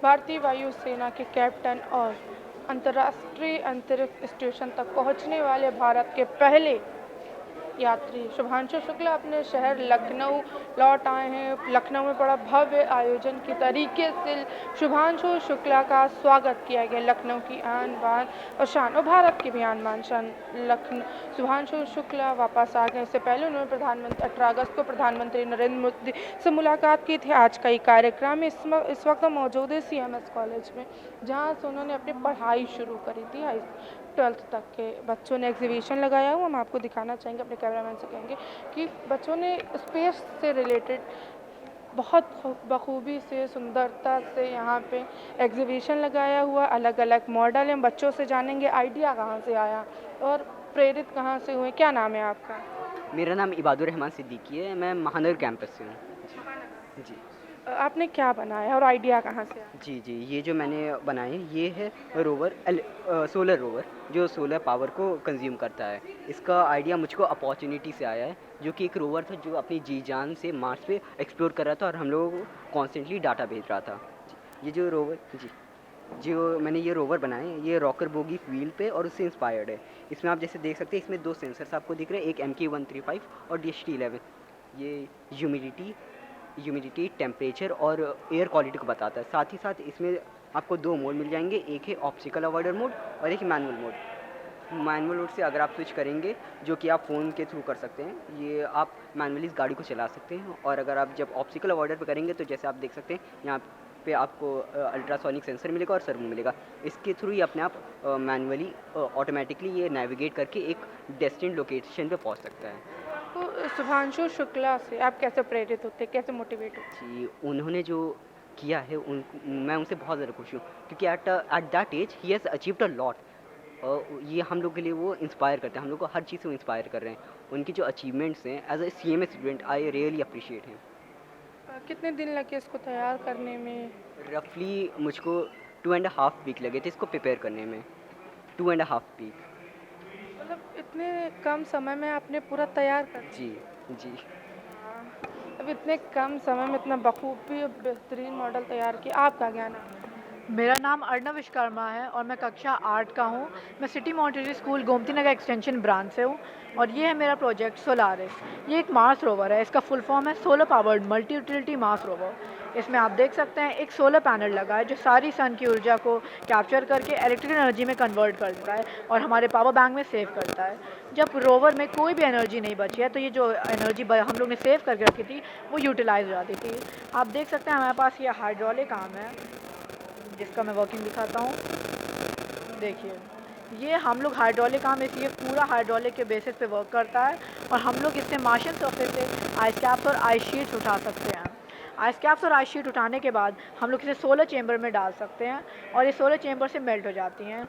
भारतीय वायुसेना के कैप्टन और अंतर्राष्ट्रीय अंतरिक्ष स्टेशन तक पहुंचने वाले भारत के पहले यात्री शुभांशु शुक्ला अपने शहर लखनऊ लौट आए हैं। लखनऊ में बड़ा भव्य आयोजन के तरीके से शुभांशु शुक्ला का स्वागत किया गया। लखनऊ की आन बान और शान और भारत की भी आन बान शान लखनऊ शुभांशु शुक्ला वापस आ गए। इससे पहले उन्होंने प्रधानमंत्री 18 अगस्त को प्रधानमंत्री नरेंद्र मोदी से मुलाकात की थी। आज का ये कार्यक्रम इस वक्त मौजूद है CMS कॉलेज में, जहाँ से उन्होंने अपनी पढ़ाई शुरू करी थी। 12th तक के बच्चों ने एग्जीबिशन लगाया हुआ, हम आपको दिखाना चाहेंगे, अपने कैमरामैन से कहेंगे कि बच्चों ने स्पेस से रिलेटेड बहुत बखूबी से सुंदरता से यहाँ पे एग्जीबिशन लगाया हुआ। अलग अलग मॉडल हैं, बच्चों से जानेंगे आइडिया कहाँ से आया और प्रेरित कहाँ से हुए। क्या नाम है आपका? मेरा नाम इबादुर रहमान सिद्दीकी है, मैं महानगर कैंपस से हूँ। जी आपने क्या बनाया और आइडिया कहाँ से आया? जी जी, ये जो मैंने बनाए ये है रोवर सोलर रोवर जो सोलर पावर को कंज्यूम करता है। इसका आइडिया मुझको अपॉर्चुनिटी से आया है, जो कि एक रोवर था जो अपनी जी जान से मार्स पे एक्सप्लोर कर रहा था और हम लोगों को कॉन्स्टेंटली डाटा भेज रहा था। ये जो रोवर जी जो मैंने ये रोवर बनाए ये रॉकर बोगी व्हील पे और उससे इंस्पायर्ड है। इसमें आप जैसे देख सकते हैं, इसमें दो सेंसर्स आपको दिख रहे हैं, एक MK135 और DHT11। ये ह्यूमिडिटी टेम्परेचर और एयर क्वालिटी को बताता है। साथ ही साथ इसमें आपको दो मोड मिल जाएंगे, एक है ऑब्स्टिकल अवॉइडर मोड और एक मैनुअल मोड। मैनुअल मोड से अगर आप स्विच करेंगे, जो कि आप फ़ोन के थ्रू कर सकते हैं, ये आप मैनुअली इस गाड़ी को चला सकते हैं। और अगर आप जब ऑब्स्टिकल अवॉइडर पे करेंगे तो जैसे आप देख सकते हैं यहाँ पे आपको अल्ट्रासोनिक सेंसर मिलेगा और सर्वो मिलेगा। इसके थ्रू ही अपने आप मैनुअली ऑटोमेटिकली ये नेविगेट करके एक डेस्टिनेड लोकेशन पे पहुँच सकता है। तो शुभांशु शुक्ला से आप कैसे प्रेरित होते, कैसे मोटिवेट होते? जी, उन्होंने जो किया है मैं उनसे बहुत ज़्यादा खुश हूँ, क्योंकि at that age he has achieved a lot. ये हम लोग के लिए वो इंस्पायर करते हैं, हम लोग को हर चीज़ से वो इंस्पायर कर रहे हैं। उनकी जो अचीवमेंट्स हैं एज ए CMS स्टूडेंट, आई रियली अप्रिशिएट हिम। कितने दिन लगे इसको तैयार करने में? रफली मुझको 2.5 वीक लगे थे इसको प्रिपेयर करने में। 2.5 वीक। मतलब इतने कम समय में आपने पूरा तैयार कर जी जी। दिया। अब इतने कम समय में इतना बखूबी और बेहतरीन मॉडल तैयार किया, आपका क्या नाम है? मेरा नाम अर्णव विश्वकर्मा है और मैं कक्षा 8 का हूँ। मैं city Montessori school Gomti Nagar extension branch से हूँ और ये है मेरा प्रोजेक्ट सोलारिस। ये एक मार्स रोवर है, इसका फुल फॉर्म है solar powered multi utility Mars rover. इसमें आप देख सकते हैं एक सोलर पैनल लगा है जो सारी सन की ऊर्जा को कैप्चर करके इलेक्ट्रिकल एनर्जी में कन्वर्ट कर देता है और हमारे पावर बैंक में सेव करता है। जब रोवर में कोई भी एनर्जी नहीं बची है तो ये जो एनर्जी हम लोग ने सेव करके रखी थी वो यूटिलाइज हो जाती थी। आप देख सकते हैं हमारे पास ये हाइड्रोलिक आर्म है जिसका मैं वर्किंग दिखाता हूँ। देखिए, ये हम लोग हाइड्रोलिक आर्म, इसलिए पूरा हाइड्रोलिक के बेसिस पे वर्क करता है और हम लोग इससे मार्शियन सरफेस से आइस कैप्स और आइस शीट्स उठा सकते हैं। आइस कैप्स और आइस शीट उठाने के बाद हम लोग इसे सोलर चेंबर में डाल सकते हैं और ये सोलर चेंबर से मेल्ट हो जाती हैं।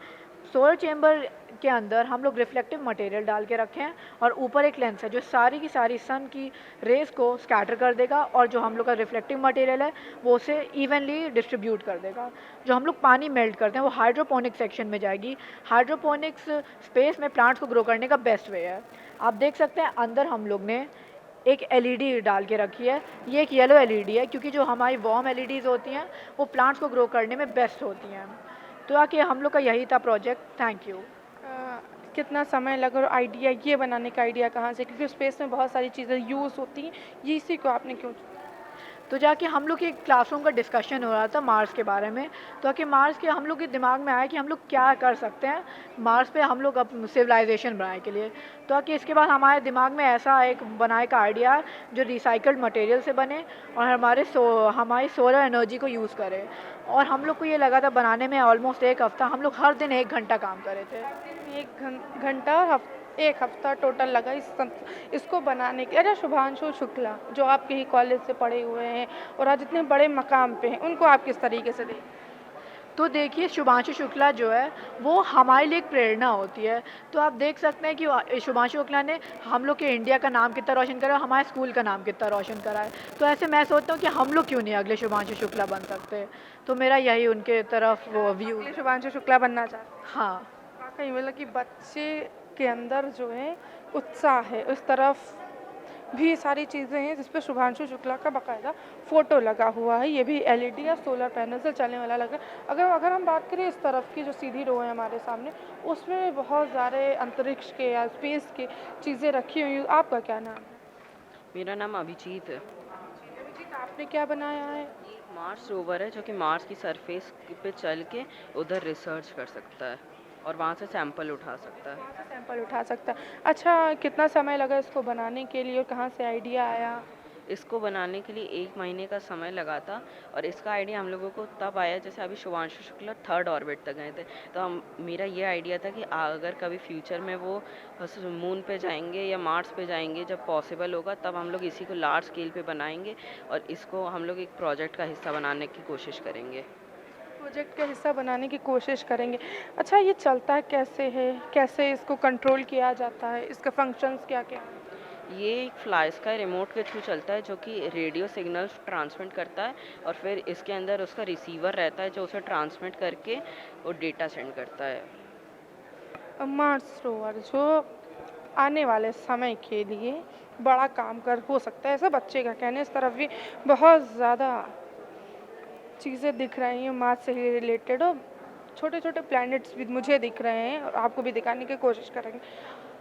सोलर चेंबर के अंदर हम लोग रिफ्लेक्टिव मटेरियल डाल के रखे हैं और ऊपर एक लेंस है जो सारी की सारी सन की रेज को स्कैटर कर देगा और जो हम लोग का रिफ्लेक्टिव मटेरियल है वो उसे इवनली डिस्ट्रीब्यूट कर देगा। जो हम लोग पानी मेल्ट करते हैं वो हाइड्रोपोनिक सेक्शन में जाएगी। हाइड्रोपोनिक्स स्पेस में प्लांट्स को ग्रो करने का बेस्ट वे है। आप देख सकते हैं अंदर हम लोग ने एक LED डाल के रखी है। ये एक येलो LED है क्योंकि जो हमारी वार्म LEDs होती हैं वो प्लांट्स को ग्रो करने में बेस्ट होती हैं। तो आके हम लोग का यही था प्रोजेक्ट। Thank you. कितना समय लगा और आइडिया ये बनाने का आइडिया कहाँ से, क्योंकि स्पेस में बहुत सारी चीज़ें यूज़ होती हैं, ये इसी को आपने क्यों चुना? तो जाके हम लोग के क्लासरूम का डिस्कशन हो रहा था मार्स के बारे में। तो आके मार्स के हम लोग के दिमाग में आया कि हम लोग क्या कर सकते हैं मार्स पे हम लोग अब सिविलाइजेशन बनाने के लिए। तो आके इसके बाद हमारे दिमाग में ऐसा एक बनाए का आइडिया है जो रिसाइकल्ड मटेरियल से बने और हमारी सोलर एनर्जी को यूज़ करे। और हम लोग को ये लगा था बनाने में ऑलमोस्ट 1 हफ़्ता। हम लोग हर दिन 1 घंटा काम करे थे। एक घंटा और एक हफ्ता टोटल लगा इसको बनाने के। अच्छा, शुभांशु शुक्ला जो आपके ही कॉलेज से पढ़े हुए हैं और आज इतने बड़े मकाम पे हैं, उनको आप किस तरीके से देखते? तो देखिए, शुभांशु शुक्ला जो है वो हमारे लिए एक प्रेरणा होती है। तो आप देख सकते हैं कि शुभांशु शुक्ला ने हम लोग के इंडिया का नाम कितना रोशन करा, हमारे स्कूल का नाम कितना रोशन करा है। तो ऐसे मैं सोचता हूँ कि हम लोग क्यों नहीं अगले शुभांशु शुक्ला बन सकते। तो मेरा यही उनके तरफ वो व्यू। ये शुभांशु शुक्ला बनना चाहते हैं? हाँ। वाकई मतलब कि बच्चे के अंदर जो है उत्साह है उस तरफ भी सारी चीज़ें हैं जिस पे शुभांशु शुक्ला का बाकायदा फ़ोटो लगा हुआ है। ये भी एलईडी या सोलर पैनल से चलने वाला लगा है। अगर अगर हम बात करें इस तरफ की जो सीधी रो है हमारे सामने, उसमें बहुत सारे अंतरिक्ष के या स्पेस की चीज़ें रखी हुई हैं। आपका क्या नाम है? मेरा नाम अभिजीत है। अभिजीत, आपने क्या बनाया है? ये एक मार्स रोवर है जो कि मार्स की सरफेस पे चल के उधर रिसर्च कर सकता है और वहाँ से सैंपल उठा सकता है। वहाँ से सैंपल उठा सकता है। अच्छा, कितना समय लगा इसको बनाने के लिए और कहाँ से आइडिया आया? इसको बनाने के लिए 1 महीने का समय लगा था और इसका आइडिया हम लोगों को तब आया जैसे अभी शुभांशु शुक्ला 3rd ऑर्बिट तक गए थे। तो मेरा ये आइडिया था कि अगर कभी फ्यूचर में वो मून पे जाएंगे या मार्स पे जाएंगे, जब पॉसिबल होगा तब हम लोग इसी को लार्ज स्केल पे बनाएंगे और इसको हम लोग एक प्रोजेक्ट का हिस्सा बनाने की कोशिश करेंगे। प्रोजेक्ट का हिस्सा बनाने की कोशिश करेंगे। अच्छा, ये चलता कैसे है? कैसे इसको कंट्रोल किया जाता है? इसके फंक्शंस क्या-क्या हैं? ये एक फ्लाई स्काई रिमोट के थ्रू चलता है जो कि रेडियो सिग्नल ट्रांसमिट करता है और फिर इसके अंदर उसका रिसीवर रहता है जो उसे ट्रांसमिट करके वो डेटा सेंड करता है। मार्स रोवर जो आने वाले समय के लिए बड़ा काम कर हो सकता है, ऐसा बच्चे का कहना है। इस तरफ भी बहुत ज़्यादा चीज़ें दिख रही हैं मार्स से रिलेटेड और छोटे-छोटे प्लैनेट्स भी मुझे दिख रहे हैं और आपको भी दिखाने की कोशिश करेंगे।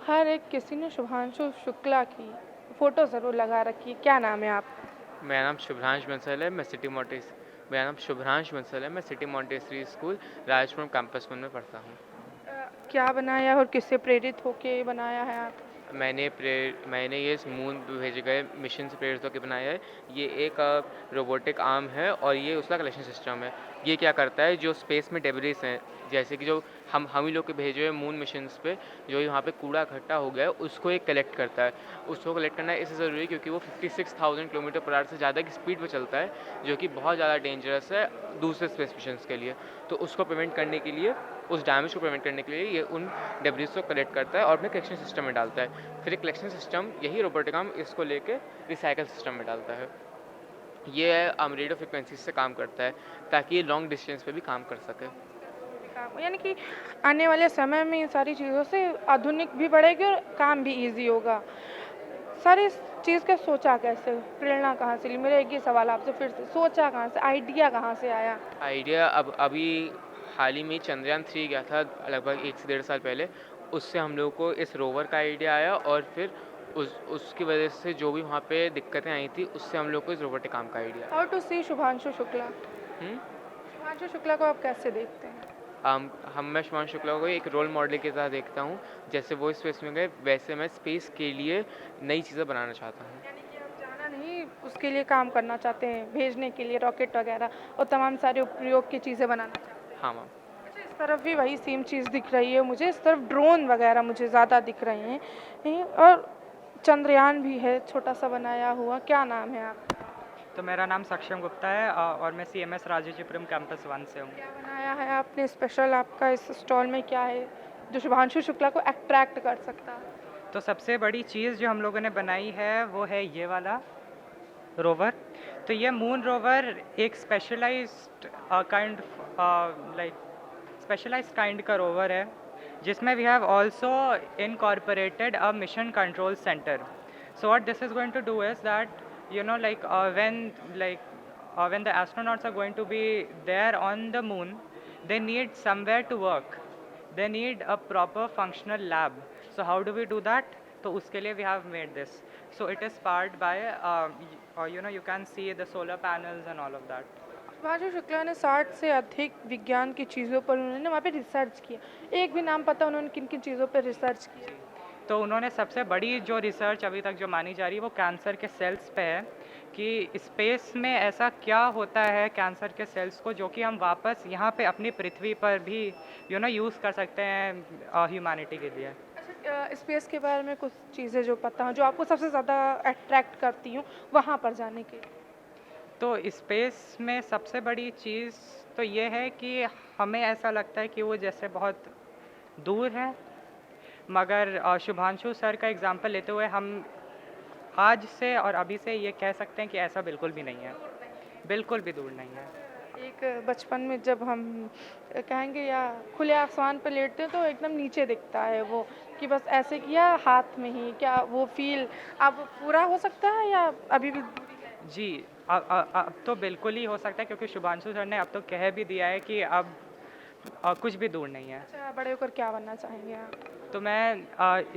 हर एक किसी ने शुभांशु शुक्ला की फ़ोटो ज़रूर लगा रखी है। क्या नाम है आपका? मेरा नाम शुभ्रांश बंसल है। मेरा नाम शुभ्रांश बंसल है। मैं city Montessori school Rajpur campus 1 में पढ़ता हूँ। क्या बनाया और किससे प्रेरित होके बनाया है आप? मैंने ये मून भेजे गए मिशन से प्रेरित होकर बनाया है। ये एक रोबोटिक आर्म है और ये उसका कलेक्शन सिस्टम है। ये क्या करता है, जो स्पेस में डेब्रिस हैं जैसे कि जो हम ही लोग के भेजे हुए मून मिशंस पे जो यहाँ पे कूड़ा इकट्ठा हो गया है उसको एक कलेक्ट करता है। उसको कलेक्ट करना इसलिए ज़रूरी है क्योंकि वो 56,000 किलोमीटर पर आवर से ज़्यादा की स्पीड पे चलता है जो कि बहुत ज़्यादा डेंजरस है दूसरे स्पेस मिशंस के लिए। तो उसको प्रिवेंट करने के लिए, उस डैमेज को प्रिवेंट करने के लिए ये उन डेब्रिस को कलेक्ट करता है और अपने कलेक्शन सिस्टम में डालता है। फिर एक कलेक्शन सिस्टम यही रोबोटिक आर्म इसको लेके रिसाइकल सिस्टम में डालता है। ये रेडियो फ्रिक्वेंसी से काम करता है ताकि ये लॉन्ग डिस्टेंस पे भी काम कर सके। यानी कि आने वाले समय में इन सारी चीज़ों से आधुनिक भी बढ़ेगी और काम भी ईज़ी होगा। सारी इस चीज़ का सोचा कैसे? प्रेरणा कहाँ से ली? मेरा एक ही सवाल आपसे फिर से, सोचा कहाँ से? आइडिया कहाँ से आया? आइडिया अभी हाल ही में चंद्रयान 3 गया था लगभग 1 से 1.5 साल पहले। उससे हम लोगों को इस रोवर का आइडिया आया और फिर उसकी वजह से जो भी वहाँ पे दिक्कतें आई थी उससे हम लोग को इस रोबोटिक काम का आइडिया। हाउ टू सी शुभांशु शुक्ला? हम्म? शुभांशु शुक्ला को आप कैसे देखते हैं? मैं शुभांशु शुक्ला को एक रोल मॉडल की तरह देखता हूँ। जैसे वो स्पेस में गए वैसे मैं स्पेस के लिए नई चीज़ें बनाना चाहता हूँ। यानी कि आप जाना नहीं, उसके लिए काम करना चाहते हैं, भेजने के लिए रॉकेट वगैरह और तमाम सारे उपयोग की चीज़ें बनाना चाहते हैं। हाँ मैम। अच्छा, इस तरफ भी वही सेम चीज़ दिख रही है मुझे। इस तरफ ड्रोन वगैरह मुझे ज़्यादा दिख रहे हैं और चंद्रयान भी है छोटा सा बनाया हुआ। क्या नाम है आपका? तो मेरा नाम सक्षम गुप्ता है और मैं CMS राजाजीपुरम कैंपस 1 से हूँ। क्या बनाया है आपने स्पेशल? आपका इस स्टॉल में क्या है जो शुभांशु शुक्ला को अट्रैक्ट कर सकता है? तो सबसे बड़ी चीज़ जो हम लोगों ने बनाई है वो है ये वाला रोवर। तो ये मून रोवर एक स्पेशलाइज्ड काइंड का रोवर है जिसमें we have also incorporated a mission control centre. So what this is going to do is that, you know, when the astronauts are going to be there on the moon, they need somewhere to work. They need a proper functional lab. So how do we do that? So uske liye we have made this. So it is powered by, you can see the solar panels and all of that. Shubhanshu Shukla ने 60 से अधिक विज्ञान की चीज़ों पर उन्होंने वहाँ पे रिसर्च किया। एक भी नाम पता उन्होंने किन किन चीज़ों पर रिसर्च किया? तो उन्होंने सबसे बड़ी जो रिसर्च अभी तक जो मानी जा रही है वो कैंसर के सेल्स पे है कि स्पेस में ऐसा क्या होता है कैंसर के सेल्स को जो कि हम वापस यहाँ पे अपनी पृथ्वी पर भी यूज़ कर सकते हैं ह्यूमैनिटी के लिए। अच्छा, स्पेस के बारे में कुछ चीज़ें जो पता हो जो आपको सबसे ज़्यादा अट्रैक्ट करती हूँ वहाँ पर जाने के लिए? तो स्पेस में सबसे बड़ी चीज़ तो ये है कि हमें ऐसा लगता है कि वो जैसे बहुत दूर है, मगर शुभांशु सर का एग्जांपल लेते हुए हम आज से और अभी से ये कह सकते हैं कि ऐसा बिल्कुल भी नहीं है, बिल्कुल भी दूर नहीं है। एक बचपन में जब हम कहेंगे या खुले आसमान पर लेटते हैं तो एकदम नीचे दिखता है वो, कि बस ऐसे किया हाथ में ही, क्या वो फील अब पूरा हो सकता है या अभी भी दूरी है? जी, अब तो बिल्कुल ही हो सकता है, क्योंकि शुभांशु सर ने अब तो कह भी दिया है कि अब कुछ भी दूर नहीं है। अच्छा, बड़े होकर क्या बनना चाहेंगे आप? तो मैं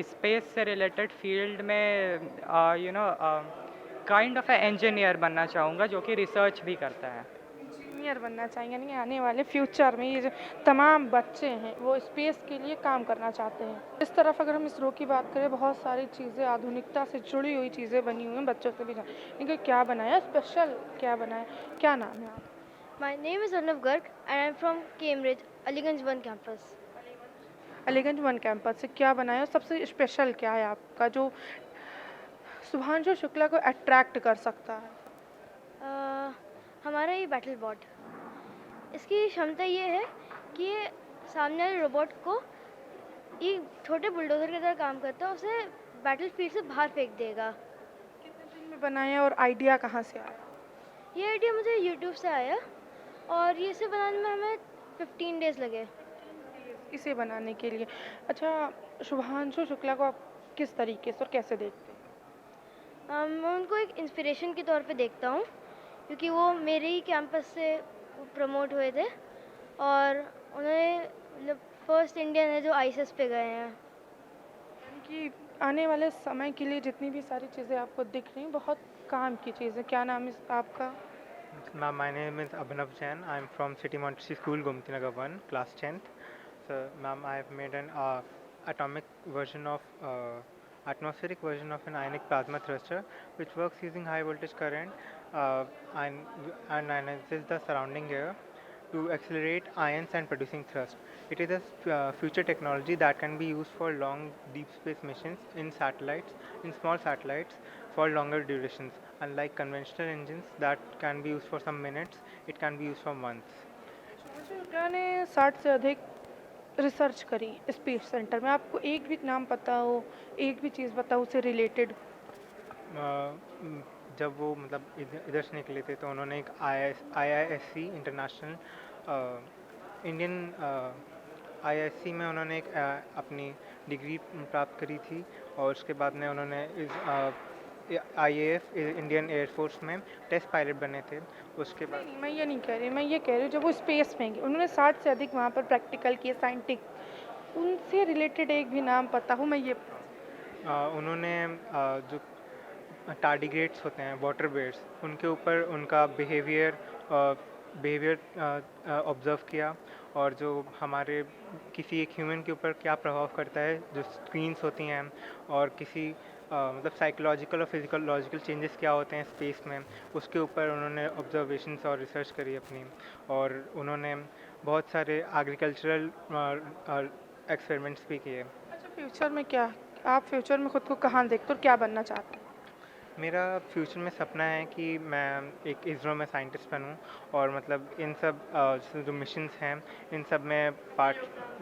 स्पेस से रिलेटेड फील्ड में काइंड ऑफ ए इंजीनियर बनना चाहूँगा, जो कि रिसर्च भी करता है। इंजीनियर बनना चाहेंगे, यानी आने वाले फ्यूचर में ये जो तमाम बच्चे हैं वो स्पेस के लिए काम करना चाहते हैं। इस तरफ अगर हम इसरो की बात करें, बहुत सारी चीज़ें आधुनिकता से जुड़ी हुई चीज़ें बनी हुई हैं, बच्चों से भी जान, इनका क्या बनाया स्पेशल, क्या बनाया, क्या नाम है आप? My name is Arnav Garg and I'm from Cambridge, Aliganj 1 campus. Aliganj one campus से क्या बनाया, सबसे स्पेशल क्या है आपका जो शुभांशु शुक्ला को अट्रैक्ट कर सकता है? हमारा ये बैटल बॉट, इसकी क्षमता ये है कि ये सामने वाले रोबोट को एक छोटे बुलडोजर की तरह काम करता है, उसे बैटल फील्ड से बाहर फेंक देगा। कितने दिन में बनाया और आइडिया कहाँ से आया? ये आइडिया मुझे यूट्यूब से आया और ये इसे बनाने में हमें 15 डेज़ लगे। इसे बनाने के लिए। अच्छा, शुभांशु शुक्ला को आप किस तरीके से और कैसे देखते हैं? मैं उनको एक इंस्पिरेशन के तौर पे देखता हूँ, क्योंकि वो मेरे ही कैंपस से प्रमोट हुए थे और उन्होंने मतलब फर्स्ट इंडियन है जो आईएसएस पे गए हैं। यानी कि आने वाले समय के लिए जितनी भी सारी चीज़ें आपको दिख रही हैं, बहुत काम की चीज़ें। क्या नाम है आपका? Ma'am, my name is Abhinav Jain. I'm from City Montessori School, Gomti Nagar 1, class 10th. So, ma'am, I have made an atomic version of atmospheric version of an ionic plasma thruster, which works using high voltage current and ionizes the surrounding air to accelerate ions and producing thrust. It is a future technology that can be used for long deep space missions in satellites, in small satellites, for longer durations. Unlike conventional engines that can be used for some minutes, it can be used for months. Shubhanshu Shukla ने 60 से अधिक research करी space centre में। आपको एक भी नाम पता हो, एक भी चीज़ पता हो उससे रिलेटेड? जब वो मतलब इधर से निकले थे तो उन्होंने एक IISc इंटरनेशनल इंडियन IISc में उन्होंने एक अपनी डिग्री प्राप्त करी थी और उसके बाद में उन्होंने IAF इंडियन एयरफोर्स में टेस्ट पायलट बने थे। उसके बाद नहीं, मैं ये नहीं कह रही, मैं ये कह रही हूँ जब वो स्पेस में गए, उन्होंने 60 से अधिक वहाँ पर प्रैक्टिकल किए साइंटिफिक, उनसे रिलेटेड एक भी नाम पता हो, मैं ये उन्होंने जो टार्डिग्रेड्स होते हैं वाटर बेयर्स, उनके ऊपर उनका बिहेवियर ऑब्ज़र्व किया और जो हमारे किसी एक ह्यूमन के ऊपर क्या प्रभाव करता है जो स्क्रीन्स होती हैं और किसी मतलब साइकोलॉजिकल और फिजिकोलॉजिकल चेंजेस क्या होते हैं स्पेस में, उसके ऊपर उन्होंने ऑब्जर्वेशंस और रिसर्च करी अपनी। और उन्होंने बहुत सारे एग्रीकल्चरल एक्सपेरिमेंट्स भी किए। अच्छा, फ्यूचर में क्या, आप फ्यूचर में खुद को कहाँ देखते हो और क्या बनना चाहते हैं? मेरा फ्यूचर में सपना है कि मैं एक इसरो में साइंटिस्ट बनूं और मतलब इन सब जो मिशंस हैं इन सब में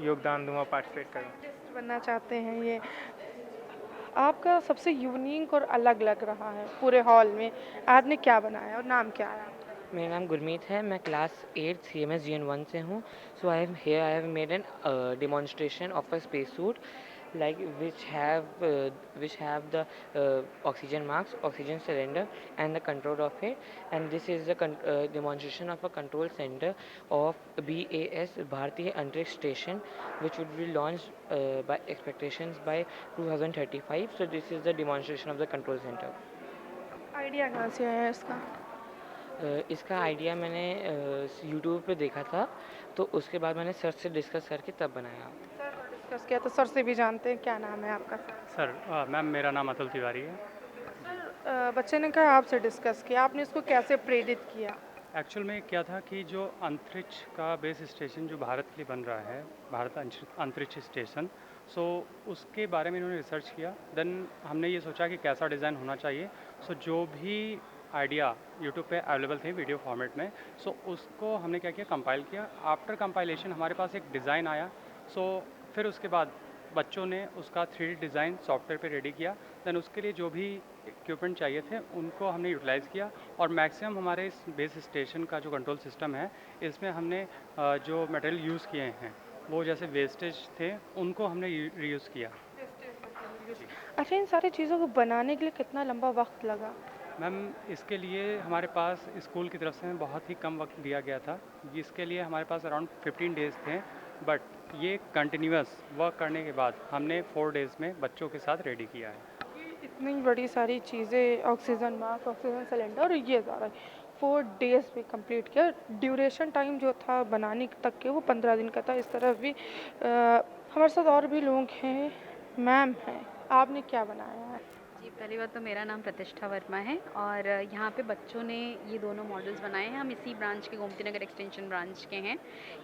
योगदान दूँ और पार्टिसिपेट करूँ। साइंटिस्ट बनना चाहते हैं, ये आपका सबसे यूनिक और अलग लग रहा है पूरे हॉल में। आपने क्या बनाया और नाम क्या है आपका? मेरा नाम गुरमीत है, मैं क्लास 8 CMS GN1 से हूँ। So I have made an demonstration of a space suit like which have the oxygen mask, oxygen cylinder and the control of it, and this is the demonstration of a control center of BAS Bharatiya Antariksh Station, which would be launched by expectations by 2035. So this is the demonstration of the control center. Idea कहाँ से आया इसका? इसका idea मैंने YouTube पे देखा था, तो उसके बाद मैंने सर से डिस्कस करके तब बनाया। डिस्कस किया तो सर से भी जानते हैं। क्या नाम है आपका? सर मैम मेरा नाम अतुल तिवारी है। सर, बच्चे ने कहा आपसे डिस्कस किया, आपने इसको कैसे प्रेरित किया? एक्चुअल में क्या था कि जो अंतरिक्ष का बेस स्टेशन जो भारत के लिए बन रहा है, भारत अंतरिक्ष स्टेशन, सो उसके बारे में इन्होंने रिसर्च किया। देन हमने ये सोचा कि कैसा डिज़ाइन होना चाहिए। सो जो भी आइडिया यूट्यूब पे अवेलेबल थे वीडियो फॉर्मेट में, सो उसको हमने क्या किया, कंपाइल किया। आफ्टर कंपाइलेशन हमारे पास एक डिज़ाइन आया। सो फिर उसके बाद बच्चों ने उसका 3D डिज़ाइन सॉफ्टवेयर पे रेडी किया। देन उसके लिए जो भी इक्विपमेंट चाहिए थे उनको हमने यूटिलाइज़ किया और मैक्सिमम हमारे इस बेस स्टेशन का जो कंट्रोल सिस्टम है इसमें हमने जो मटेरियल यूज़ किए हैं वो जैसे वेस्टेज थे उनको हमने रीयूज़ किया। अच्छा, इन सारी चीज़ों को बनाने के लिए कितना लंबा वक्त लगा? मैम इसके लिए हमारे पास स्कूल की तरफ से बहुत ही कम वक्त दिया गया था। इसके लिए हमारे पास अराउंड 15 डेज़ थे, बट ये कंटिन्यूअस वर्क करने के बाद हमने 4 डेज़ में बच्चों के साथ रेडी किया है। इतनी बड़ी सारी चीज़ें, ऑक्सीजन मास्क, ऑक्सीजन सिलेंडर और ये सारा 4 डेज़ में कंप्लीट किया। ड्यूरेशन टाइम जो था बनाने तक के वो 15 दिन का था। इस तरफ भी हमारे साथ और भी लोग हैं, मैम हैं, आपने क्या बनाया है? जी, पहली बात तो मेरा नाम प्रतिष्ठा वर्मा है और यहाँ पे बच्चों ने ये दोनों मॉडल्स बनाए हैं। हम इसी ब्रांच के गोमती नगर एक्सटेंशन ब्रांच के हैं।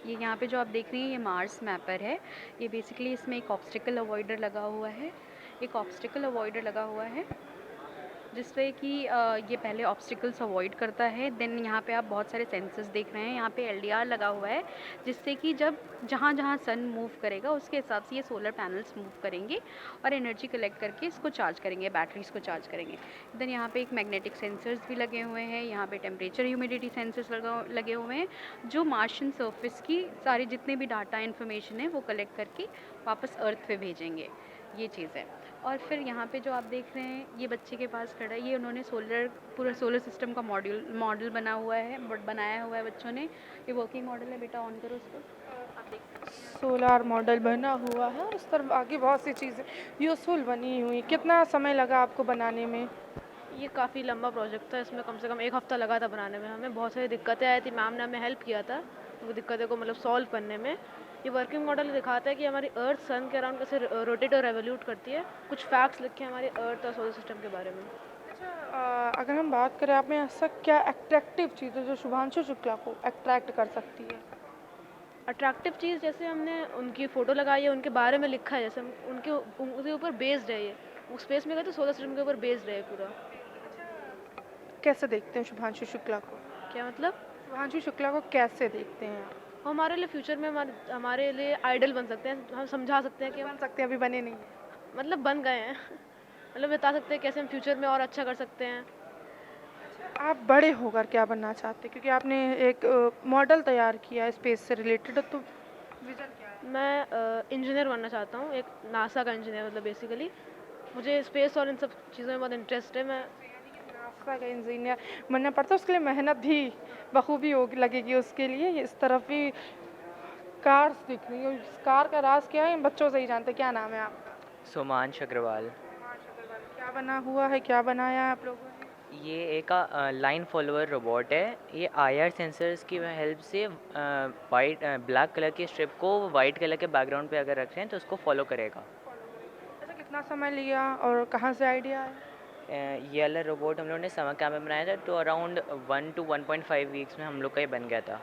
ये यहाँ पे जो आप देख रही हैं ये मार्स मैपर है। ये बेसिकली इसमें एक ऑब्स्टिकल अवॉइडर लगा हुआ है। एक ऑब्स्टिकल अवॉइडर लगा हुआ है जिससे कि ये पहले ऑब्स्टिकल्स अवॉइड करता है। देन यहाँ पे आप बहुत सारे सेंसर्स देख रहे हैं। यहाँ पे एलडीआर लगा हुआ है जिससे कि जब जहाँ जहाँ सन मूव करेगा उसके हिसाब से ये सोलर पैनल्स मूव करेंगे और एनर्जी कलेक्ट करके इसको चार्ज करेंगे, बैटरीज को चार्ज करेंगे। देन यहाँ पे एक मैग्नेटिक सेंसर्स भी लगे हुए हैं। यहाँ पे टेम्परेचर ह्यूमिडिटी सेंसर्स लगे हुए हैं जो मार्शियन सर्फेस की सारी जितने भी डाटा इन्फॉर्मेशन है वो कलेक्ट करके वापस अर्थ पे भेजेंगे। ये चीज़ है। और फिर यहाँ पे जो आप देख रहे हैं ये बच्चे के पास खड़ा है, ये उन्होंने पूरा सोलर सिस्टम का मॉडल बनाया हुआ है बच्चों ने। ये वर्किंग मॉडल है, बेटा ऑन करो उसको। आप देख सकते हैं सोलार मॉडल बना हुआ है और इस तरफ आगे बहुत सी चीज़ें यूज़फुल बनी हुई। कितना समय लगा आपको बनाने में? ये काफ़ी लंबा प्रोजेक्ट था, इसमें कम से कम 1 हफ़्ता लगा था बनाने में। हमें बहुत सारी दिक्कतें आई थी, मैम ने हमें हेल्प किया था वो दिक्कतों को मतलब सॉल्व करने में। ये वर्किंग मॉडल दिखाता है कि हमारी अर्थ सन के अराउंड कैसे रोटेट और रेवोल्यूट करती है। कुछ फैक्ट्स लिखे हैं हमारी अर्थ और सोलर सिस्टम के बारे में। अगर हम बात करें आप में ऐसा क्या अट्रैक्टिव चीज़ है जो शुभांशु शुक्ला को अट्रैक्ट कर सकती है? अट्रैक्टिव चीज़ जैसे हमने उनकी फ़ोटो लगाई है, उनके बारे में लिखा है, जैसे उनके ऊपर बेस्ड है ये। उस स्पेस में गए तो सोलर सिस्टम के ऊपर बेस्ड है पूरा। कैसे देखते हैं शुभांशु शुक्ला को? क्या मतलब? शुभांशु शुक्ला को कैसे देखते हैं आप? हमारे लिए फ्यूचर में हमारे लिए आइडल बन सकते हैं। हम समझा सकते हैं कि बन सकते हैं, अभी बने नहीं। मतलब बन गए हैं मतलब बता सकते हैं कैसे हम फ्यूचर में और अच्छा कर सकते हैं। आप बड़े होकर क्या बनना चाहते हैं? क्योंकि आपने एक मॉडल तैयार किया है स्पेस से रिलेटेड, तो विजन क्या है? मैं इंजीनियर बनना चाहता हूँ, एक नासा का इंजीनियर। मतलब बेसिकली मुझे स्पेस और इन सब चीज़ों में बहुत इंटरेस्ट है। मैं नासा का इंजीनियर बनना पड़ता है, उसके लिए मेहनत भी बखूबी लगेगी उसके लिए। इस तरफ भी कार्स दिख रही है। इस कार का राज क्या है बच्चों से ही जानते। क्या नाम है आपका? सोमांश अग्रवाल। क्या बना हुआ है, क्या बनाया है आप लोगों ने? ये एक लाइन फॉलोअर रोबोट है। ये आईआर सेंसर्स की हेल्प से ब्लैक कलर की स्ट्रिप को वाइट कलर के बैकग्राउंड पे अगर रखें तो उसको फॉलो करेगा। अच्छा, कितना समय लिया और कहाँ से आइडिया है? ये वाला रोबोट हम लोगों ने समर कैंप में बनाया था, तो अराउंड 1 to 1.5 वीक्स में हम लोग का ये बन गया था।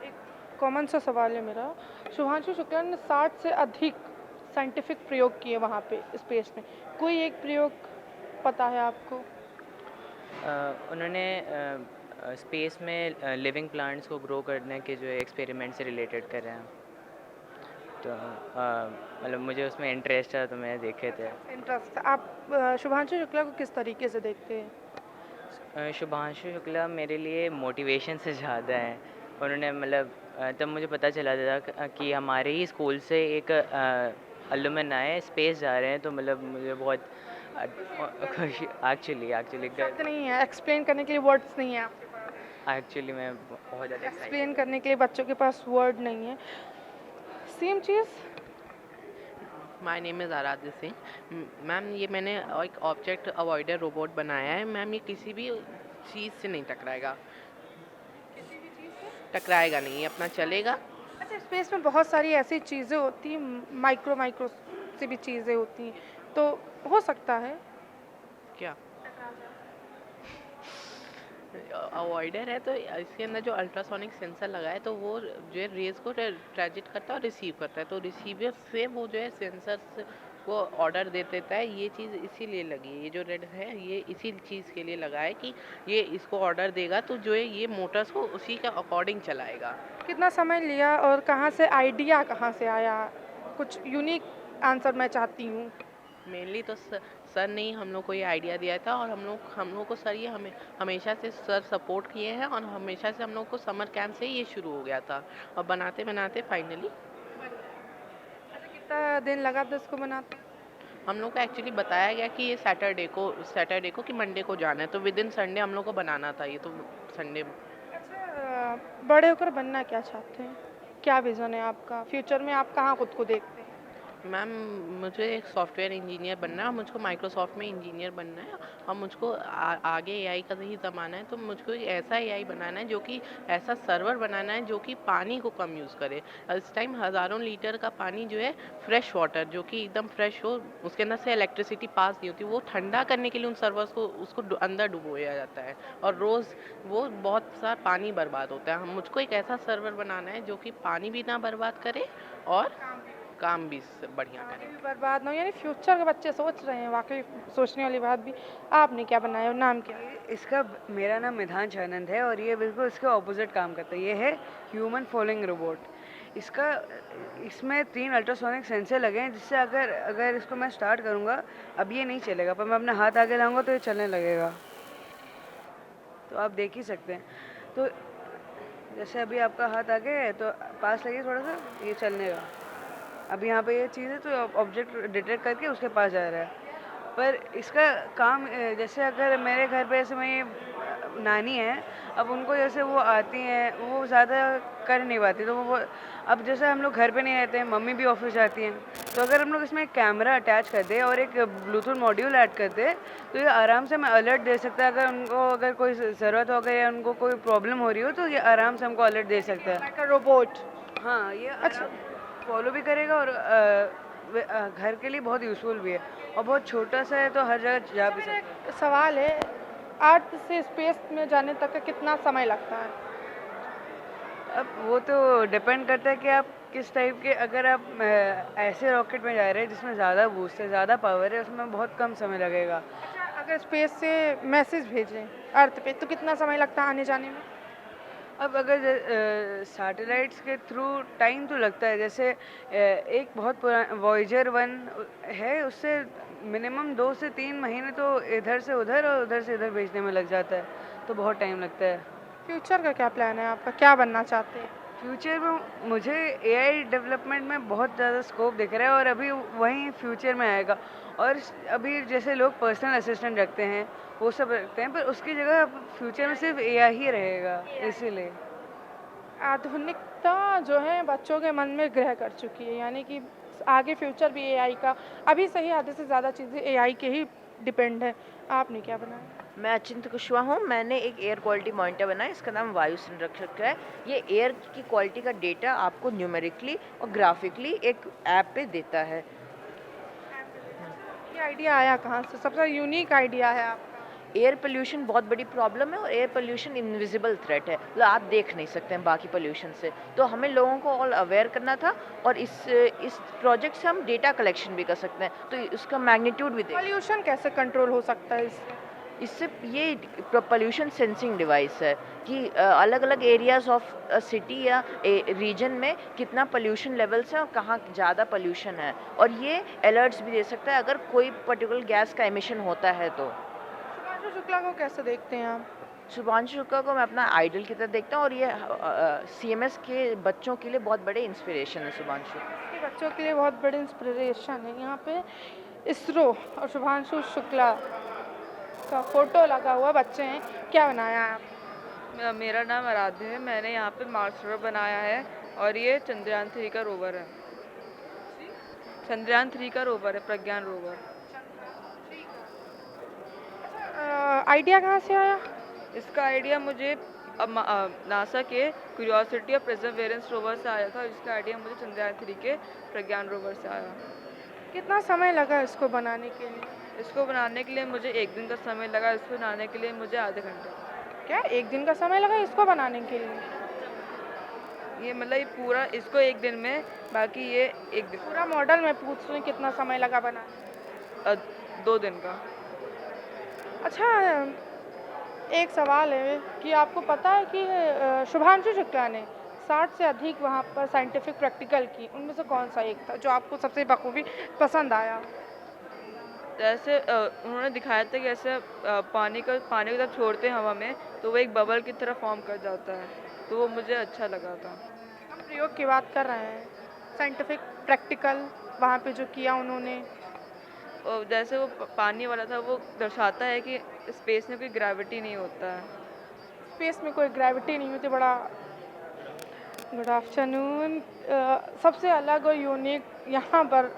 एक कॉमन सा सवाल है मेरा। शुभांशु शुक्ला ने 60 से अधिक साइंटिफिक प्रयोग किए वहाँ पे स्पेस में। कोई एक प्रयोग पता है आपको? उन्होंने स्पेस में लिविंग प्लांट्स को ग्रो करने के जो एक्सपेरिमेंट से रिलेटेड कर रहे हैं, तो मतलब मुझे उसमें इंटरेस्ट है तो मैं देखे थे। इंटरेस्ट। आप शुभांशु शुक्ला को किस तरीके से देखते हैं? शुभांशु शुक्ला मेरे लिए मोटिवेशन से ज़्यादा है। उन्होंने मतलब तब मुझे पता चला था कि हमारे ही स्कूल से एक अलुमनाई स्पेस जा रहे हैं, तो मतलब मुझे बहुत खुशी एक्चुअली शब्द नहीं है एक्सप्लेन करने के लिए, वर्ड्स नहीं है आपके पास। एक्चुअली मैं बहुत ज़्यादा एक्सप्लेन करने के लिए बच्चों के पास वर्ड नहीं है। Same cheese. My name is आराध्य सिंह। मैम ये मैंने एक ऑब्जेक्ट अवॉइडर रोबोट बनाया है। मैम ये किसी भी चीज़ से नहीं टकराएगा, टकराएगा नहीं, ये अपना चलेगा। अच्छा, स्पेस में बहुत सारी ऐसी चीज़ें होती हैं, माइक्रो से भी चीज़ें होती हैं, तो हो सकता है क्या अवॉइडर है तो इसके अंदर जो अल्ट्रासोनिक सेंसर लगा है तो वो जो है रेज को ट्रांजिट करता है और रिसीव करता है, तो रिसीवर से वो जो है सेंसर को ऑर्डर दे देता है। ये चीज़ इसीलिए लगी है, ये जो रेड है ये इसी चीज़ के लिए लगा है कि ये इसको ऑर्डर देगा तो जो है ये मोटर्स को उसी के अकॉर्डिंग चलाएगा। कितना समय लिया और कहाँ से आइडिया कहाँ से आया? कुछ यूनिक आंसर मैं चाहती हूँ। मेनली तो सर ने ही हम लोग को ये आइडिया दिया था और हम लोग को सर ये हमेशा से सर सपोर्ट किए हैं और हमेशा से हम लोग को समर कैंप से ही ये शुरू हो गया था और बनाते बनाते फाइनली अच्छा, कितना दिन लगा था इसको बनाते? हम लोग को एक्चुअली बताया गया कि ये सैटरडे को कि मंडे को जाना है, तो विद इन संडे हम लोग को बनाना था ये, तो संडे। अच्छा, बड़े होकर बनना क्या चाहते हैं? क्या विज़न है आपका? फ्यूचर में आप कहाँ खुद को देखते हैं? मैम मुझे एक सॉफ्टवेयर इंजीनियर बनना है और मुझको माइक्रोसॉफ्ट में इंजीनियर बनना है और मुझको आगे एआई का ही ज़माना है, तो मुझको एक ऐसा एआई बनाना है जो कि ऐसा सर्वर बनाना है जो कि पानी को कम यूज़ करे। इस टाइम हज़ारों लीटर का पानी जो है फ्रेश वाटर जो कि एकदम फ्रेश हो, उसके अंदर से इलेक्ट्रिसिटी पास नहीं होती, वो ठंडा करने के लिए उन सर्वर्स को उसको अंदर डुबोया जाता है और रोज़ वो बहुत सारा पानी बर्बाद होता है। हम मुझको एक ऐसा सर्वर बनाना है जो कि पानी भी ना बर्बाद करे और काम भी बढ़िया पानी करें। भी बर्बाद ना हो, यानी फ्यूचर के बच्चे सोच रहे हैं, वाकई सोचने वाली बात भी। आपने क्या बनाया और नाम क्या है? इसका मेरा नाम मिधांश आनंद है और ये बिल्कुल इसके ऑपोजिट काम करता है। ये है ह्यूमन फॉलोइंग रोबोट। इसमें 3 अल्ट्रासोनिक सेंसर लगे हैं जिससे अगर अगर इसको मैं स्टार्ट करूँगा, अब ये नहीं चलेगा, पर मैं अपना हाथ आगे लाऊंगा तो ये चलने लगेगा। तो आप देख ही सकते हैं। तो जैसे अभी आपका हाथ आगे है तो पास लगिए थोड़ा सा, ये चलने का। अब यहाँ पे ये चीज़ है तो ऑब्जेक्ट डिटेक्ट करके उसके पास जा रहा है। पर इसका काम जैसे अगर मेरे घर पे ऐसे मेरी नानी है, अब उनको जैसे वो आती हैं, वो ज़्यादा कर नहीं पाती, तो वो अब जैसे हम लोग घर पे नहीं रहते हैं, मम्मी भी ऑफिस जाती हैं, तो अगर हम लोग इसमें एक कैमरा अटैच कर दे और एक ब्लूटूथ मॉड्यूल ऐड कर दे तो ये आराम से हमें अलर्ट दे सकता है। अगर उनको अगर कोई ज़रूरत हो गई या उनको कोई प्रॉब्लम हो रही हो तो ये आराम से हमको अलर्ट दे सकता है। रोबोट। हाँ, ये अच्छा फॉलो भी करेगा और घर के लिए बहुत यूज़फुल भी है और बहुत छोटा सा है तो हर जगह जा भी सकता है। एक सवाल है, अर्थ से स्पेस में जाने तक का कितना समय लगता है? अब वो तो डिपेंड करता है कि आप किस टाइप के, अगर आप ऐसे रॉकेट में जा रहे हैं जिसमें ज़्यादा बूस्ट है, ज़्यादा पावर है, उसमें बहुत कम समय लगेगा। अच्छा, अगर स्पेस से मैसेज भेजें अर्थ पे तो कितना समय लगता है आने जाने में? अब अगर सैटेलाइट्स के थ्रू टाइम तो लगता है, जैसे एक बहुत पुराना वॉयेजर 1 है, उससे मिनिमम 2 से 3 महीने तो इधर से उधर और उधर से इधर भेजने में लग जाता है, तो बहुत टाइम लगता है। फ्यूचर का क्या प्लान है आपका? क्या बनना चाहते हैं? फ्यूचर में मुझे एआई डेवलपमेंट में बहुत ज़्यादा स्कोप दिख रहा है और अभी वहीं फ्यूचर में आएगा। और अभी जैसे लोग पर्सनल असिस्टेंट रखते हैं, वो सब रखते हैं, पर उसकी जगह अब फ्यूचर में सिर्फ एआई ही रहेगा, इसीलिए। आधुनिकता जो है बच्चों के मन में ग्रह कर चुकी है, यानी कि आगे फ्यूचर भी एआई का। अभी से ही आधे से ज़्यादा चीज़ें एआई के ही डिपेंड है। आपने क्या बनाया? मैं अचिंत कुशवाहा हूँ। मैंने एक एयर क्वालिटी मॉनिटर बनाया, इसका नाम वायु संरक्षक है। ये एयर की क्वालिटी का डेटा आपको न्यूमेरिकली और ग्राफिकली एक ऐप पे देता है। ये आइडिया आया कहाँ से? सबसे यूनिक आइडिया है आपका। एयर पोल्यूशन बहुत बड़ी प्रॉब्लम है और एयर पोल्यूशन इनविजिबल थ्रेट है, मतलब आप देख नहीं सकते हैं बाकी पोल्यूशन से, तो हमें लोगों को ऑल अवेयर करना था और इस प्रोजेक्ट से हम डेटा कलेक्शन भी कर सकते हैं, तो उसका मैग्नीट्यूड भी देख। पोल्यूशन कैसे कंट्रोल हो सकता है इससे? ये पोल्यूशन सेंसिंग डिवाइस है कि अलग अलग एरियाज ऑफ सिटी या रीजन में कितना पोल्यूशन लेवल्स है और कहाँ ज़्यादा पोल्यूशन है, और ये अलर्ट्स भी दे सकता है अगर कोई पर्टिकुलर गैस का एमिशन होता है तो। शुभांशु शुक्ला को कैसे देखते हैं आप? शुभांशु शुक्ला को मैं अपना आइडल की तरह देखता हूँ और ये सीएमएस के बच्चों के लिए बहुत बड़े इंस्पिरेशन है। शुभांशु के बच्चों के लिए बहुत बड़े इंस्पिरेशन है। यहाँ पे इसरो और शुभांशु शुक्ला का फोटो लगा हुआ बच्चे हैं। क्या बनाया है आप? मेरा नाम आराध्य है। मैंने यहाँ पे मार्स रोवर बनाया है और ये चंद्रयान 3 का रोवर है। चंद्रयान 3 का रोवर है, प्रज्ञान रोवर। आइडिया कहाँ से आया? इसका आइडिया मुझे नासा के क्यूरियोसिटी और परसेवरेंस रोवर से आया था। इसका आइडिया मुझे चंद्रयान 3 के प्रज्ञान रोवर से आया। कितना समय लगा इसको बनाने के लिए? इसको बनाने के लिए मुझे 1 दिन का समय लगा। इसको बनाने के लिए मुझे आधे घंटे। क्या 1 दिन का समय लगा इसको बनाने के लिए? ये मतलब ये पूरा इसको 1 दिन में, बाकी ये 1 दिन। पूरा मॉडल मैं पूछ रही हूँ कितना समय लगा बनाने? 2 दिन का। अच्छा, एक सवाल है कि आपको पता है कि शुभांशु शुक्ला ने 60 से अधिक वहाँ पर साइंटिफिक प्रैक्टिकल की, उनमें से कौन सा एक था जो आपको सबसे बखूबी पसंद आया? जैसे उन्होंने दिखाया था कि ऐसे पानी को जब छोड़ते हैं हवा में तो वो एक बबल की तरह फॉर्म कर जाता है, तो वो मुझे अच्छा लगा था। हम प्रयोग की बात कर रहे हैं, साइंटिफिक प्रैक्टिकल वहाँ पे जो किया उन्होंने। और जैसे वो पानी वाला था, वो दर्शाता है कि स्पेस में कोई ग्रेविटी नहीं होता है। स्पेस में कोई ग्रेविटी नहीं होती। बड़ा गुड आफ्टरनून। सबसे अलग और यूनिक यहाँ पर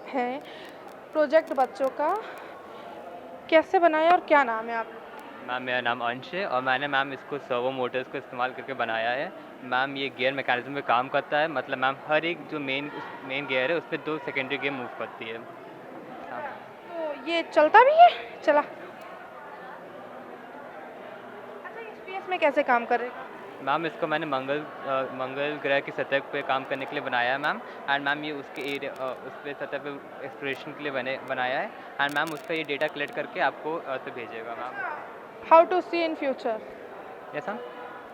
है प्रोजेक्ट बच्चों का, कैसे बनाया और क्या नाम है आपका? मैम मेरा नाम अंश है और मैंने मैम इसको सर्वो मोटर्स को इस्तेमाल करके बनाया है। मैम ये गियर मैकेनिज्म पे काम करता है, मतलब मैम हर एक जो मेन गियर है उस पर 2 सेकेंडरी गियर मूव करती है। हाँ। तो ये चलता भी है? चला। अच्छा, ये स्पेस में कैसे काम करेगा? मैम इसको मैंने मंगल ग्रह की सतह पे काम करने के लिए बनाया है मैम। एंड मैम ये उसके उस पर सतह पे एक्सप्लोरेशन के लिए बनाया है। एंड मैम उसका ये डेटा कलेक्ट करके आपको अर्थ पे भेजेगा ma'am. How to see in future? Yes ma'am.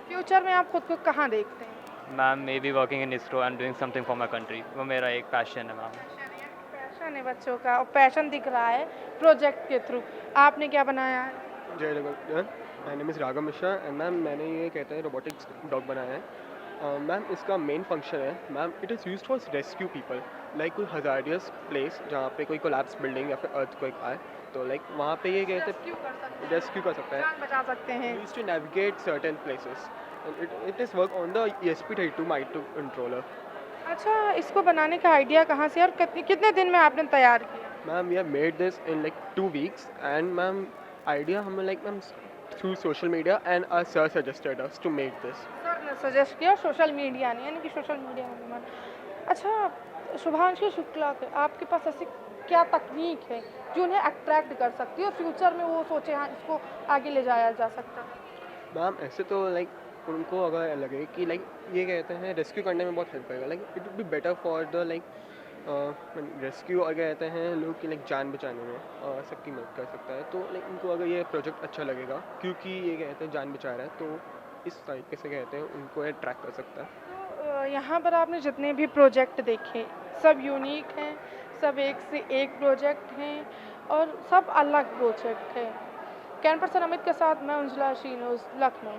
Future में आप खुद को कहाँ देखते हैं? Ma'am may be working in ISRO and doing something for my country. वो मेरा एक पैशन है मैम। पैशन है बच्चों का, और पैशन दिख रहा है प्रोजेक्ट के थ्रू। आपने क्या बनाया है? जय जगत, my name is Raghav Mishra and ma'am मैंने ये कहते हैं रोबोटिक्स डॉग बनाया है। मैम इसका मेन फंक्शन है ma'am, it is used for rescue people, like कोई हज़ारियस प्लेस जहाँ पे कोई कोलैप्स बिल्डिंग या फिर अर्थक्वेक आए तो लाइक वहाँ पे ये कहते हैं रेस्क्यू कर सकता है, जान बचा सकते हैं। Used to navigate certain places and it is work on the ESP32 microcontroller. अच्छा, इसको बनाने का आइडिया कहाँ से और कितने दिन में आपने तैयार किया? Ma'am we have made this in like 2 weeks and ma'am idea हमें like ma'am through social media and our sir suggested us to make this. Sir ने सजेस्ट किया, सोशल मीडिया ने, यानी कि सोशल मीडिया में। अच्छा, शुभांशु शुक्ला के आपके पास ऐसी क्या तकनीक है जो उन्हें अट्रैक्ट कर सकती है और फ्यूचर में वो सोचे हाँ इसको आगे ले जाया जा सकता है? मैम ऐसे तो लाइक उनको अगर लगे कि लाइक ये कहते हैं रेस्क्यू करने में बहुत हेल्प करेगा, like it would be better for the like rescue और कहते हैं लोग की लाइक जान बचाने में सबकी मदद कर सकता है। तो लाइक उनको अगर ये प्रोजेक्ट अच्छा लगेगा क्योंकि ये कहते हैं जान बचा रहा है, तो इस तरीके से कहते हैं उनको ये ट्रैक कर सकता है। तो यहाँ पर आपने जितने भी प्रोजेक्ट देखे सब यूनिक हैं, सब एक से एक प्रोजेक्ट हैं और सब अलग प्रोजेक्ट हैं। कैन पर्सन अमित के साथ मैं उज्ज्वला शी न्यूज़ लखनऊ।